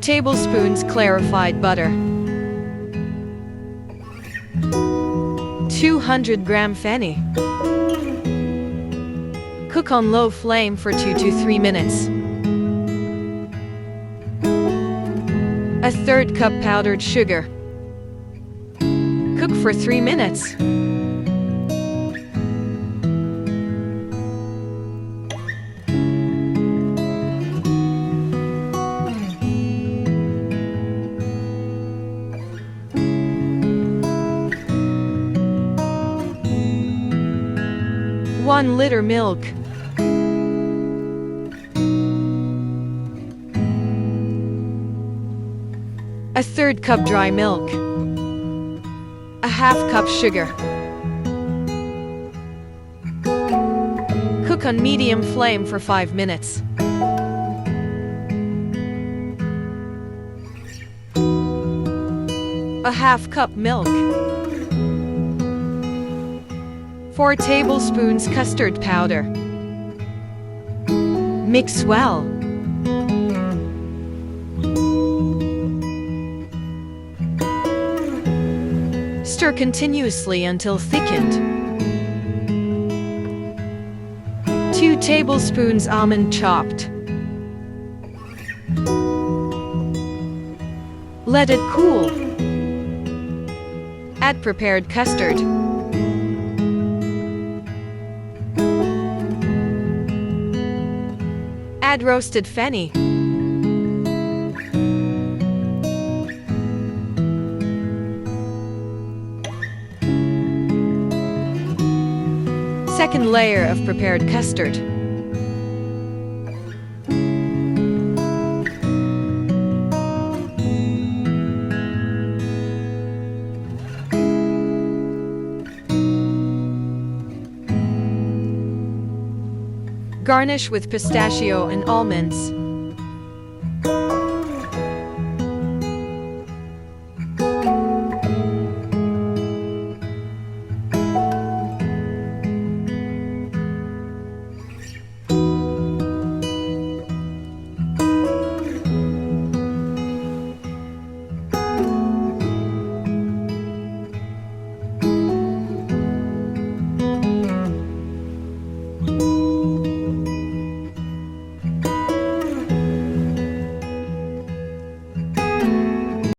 tablespoons clarified butter, 200-gram fenny. Cook on low flame for 2 to 3 minutes. A third cup powdered sugar. Cook for 3 minutes. One liter milk. A third cup dry milk. A half cup sugar. Cook on medium flame for 5 minutes. A half cup milk. 4 tablespoons custard powder. Mix well. Stir continuously until thickened. 2 tablespoons almond chopped. Let it cool. Add prepared custard. Add roasted fenny. Second layer of prepared custard. Garnish with pistachio and almonds.